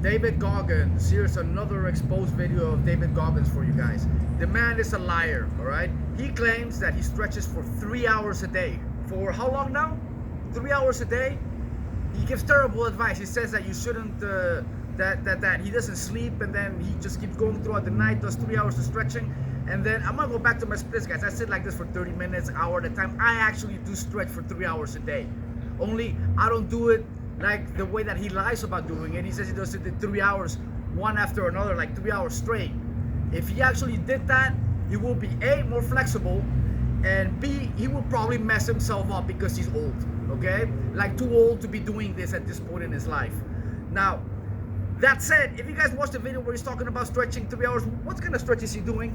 David Goggins. Here's another exposed video of David Goggins for you guys. The man is a liar, all right? He claims that he stretches for 3 hours a day. For how long now? 3 hours a day? He gives terrible advice. He says that you shouldn't, that he doesn't sleep, and then he just keeps going throughout the night, does 3 hours of stretching. And then I'm gonna go back to my splits, guys. I sit like this for 30 minutes, hour at a time. I actually do stretch for 3 hours a day. Only I don't do it like the way that he lies about doing it. He says he does it in 3 hours, one after another, like 3 hours straight. If he actually did that, he will be A, more flexible, and B, he will probably mess himself up because he's old, okay? Like too old to be doing this at this point in his life. Now, that said, if you guys watched the video where he's talking about stretching 3 hours, what kind of stretch is he doing?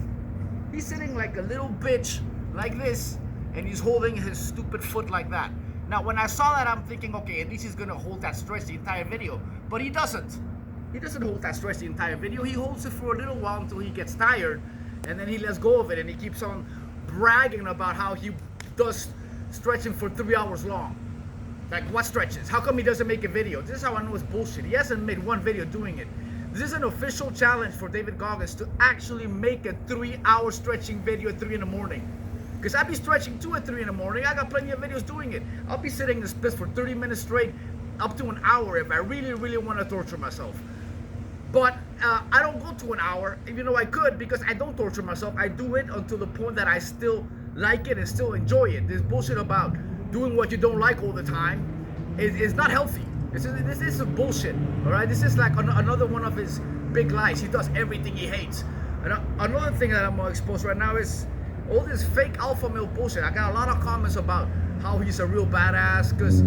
He's sitting like a little bitch like this, and he's holding his stupid foot like that. Now, when I saw that, I'm thinking, okay, at least he's gonna hold that stretch the entire video. But he doesn't. He doesn't hold that stretch the entire video. He holds it for a little while until he gets tired, and then he lets go of it, and he keeps on bragging about how he does stretching for 3 hours long. Like, what stretches? How come he doesn't make a video? This is how I know it's bullshit. He hasn't made one video doing it. This is an official challenge for David Goggins to actually make a 3 hour stretching video at 3 in the morning. Because I'd be stretching too at 3 in the morning. I got plenty of videos doing it. I'll be sitting in the splits for 30 minutes straight, up to an hour if I really, really want to torture myself. But I don't go to an hour, even though I could, because I don't torture myself. I do it until the point that I still like it and still enjoy it. This bullshit about doing what you don't like all the time is not healthy. This is bullshit, all right? This is like another one of his big lies. He does everything he hates. And another thing that I'm going to expose right now is all this fake alpha male bullshit. I got a lot of comments about how he's a real badass because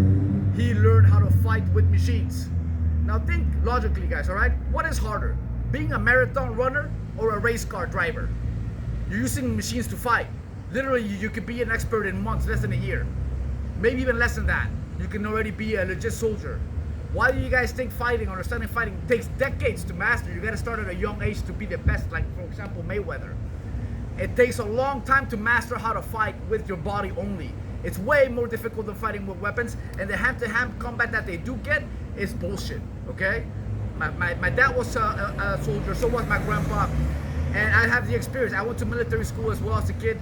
he learned how to fight with machines. Now think logically, guys, all right? What is harder, being a marathon runner or a race car driver? You're using machines to fight. Literally, you could be an expert in months, less than a year. Maybe even less than that. You can already be a legit soldier. Why do you guys think fighting, understanding fighting, takes decades to master? You gotta start at a young age to be the best, like, for example, Mayweather. It takes a long time to master how to fight with your body only. It's way more difficult than fighting with weapons, and the hand-to-hand combat that they do get is bullshit, okay? My dad was a soldier, so was my grandpa, and I have the experience. I went to military school as well as a kid.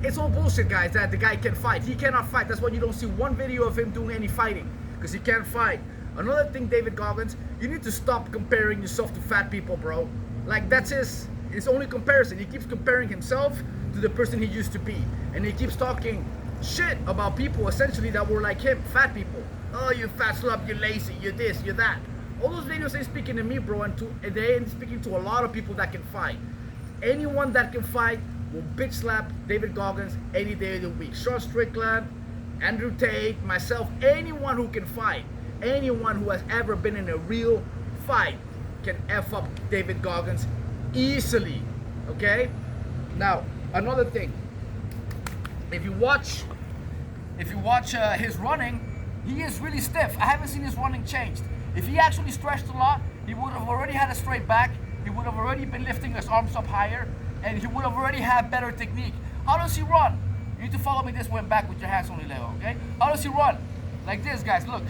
It's all bullshit, guys, that the guy can fight. He cannot fight. That's why you don't see one video of him doing any fighting, because he can't fight. Another thing, David Goggins, you need to stop comparing yourself to fat people, bro. Like, that's his only comparison. He keeps comparing himself to the person he used to be, and he keeps talking shit about people essentially that were like him, fat people. Oh, you fat slub, you lazy, you this, you that. All those videos ain't speaking to me, bro, and they ain't speaking to a lot of people that can fight. Anyone that can fight will bitch slap David Goggins any day of the week. Sean Strickland, Andrew Tate, myself, anyone who can fight, anyone who has ever been in a real fight can F up David Goggins easily, okay? Now, another thing, if you watch his running, he is really stiff. I haven't seen his running changed. If he actually stretched a lot, he would have already had a straight back, he would have already been lifting his arms up higher, and he would have already had better technique. How does he run? You need to follow me this way and back with your hands only, Leo, okay? How does he run? Like this, guys, look.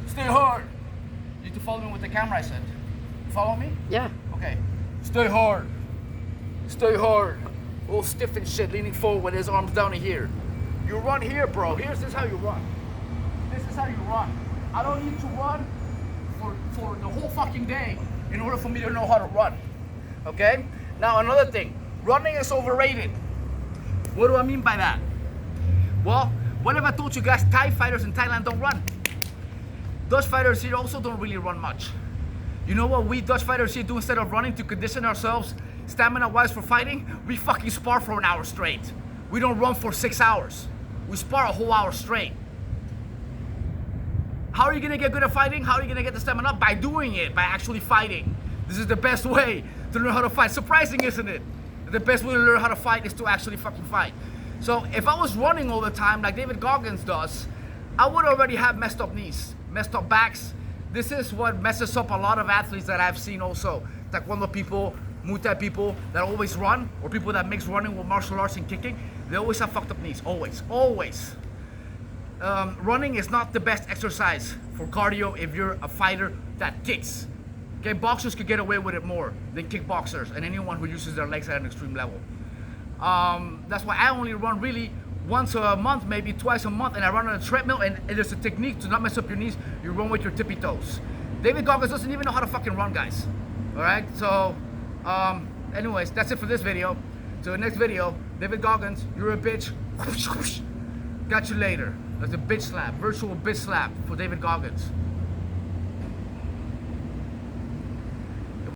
Stay hard. You need to follow me with the camera, I said. You follow me? Yeah. Okay. Stay hard. Stay hard. All stiff and shit, leaning forward with his arms down to here. You run here, bro. This is how you run. This is how you run. I don't need to run for the whole fucking day in order for me to know how to run. Okay? Now, another thing. Running is overrated. What do I mean by that? Well, what if I told you guys Thai fighters in Thailand don't run? Dutch fighters here also don't really run much. You know what we Dutch fighters here do instead of running to condition ourselves stamina-wise for fighting? We fucking spar for an hour straight. We don't run for 6 hours. We spar a whole hour straight. How are you gonna get good at fighting? How are you gonna get the stamina? By doing it, by actually fighting. This is the best way to learn how to fight. Surprising, isn't it? The best way to learn how to fight is to actually fucking fight. So if I was running all the time like David Goggins does, I would already have messed up knees, messed up backs. This is what messes up a lot of athletes that I've seen also. Taekwondo people, Muay Thai people that always run, or people that mix running with martial arts and kicking, they always have fucked up knees, always, always. Running is not the best exercise for cardio if you're a fighter that kicks. Okay, boxers could get away with it more than kickboxers and anyone who uses their legs at an extreme level. That's why I only run really once a month, maybe twice a month, and I run on a treadmill, and there's a technique to not mess up your knees. You run with your tippy toes. David Goggins doesn't even know how to fucking run, guys. Alright, so anyways, that's it for this video. So the next video, David Goggins, you're a bitch. Got you later. That's a bitch slap, virtual bitch slap for David Goggins.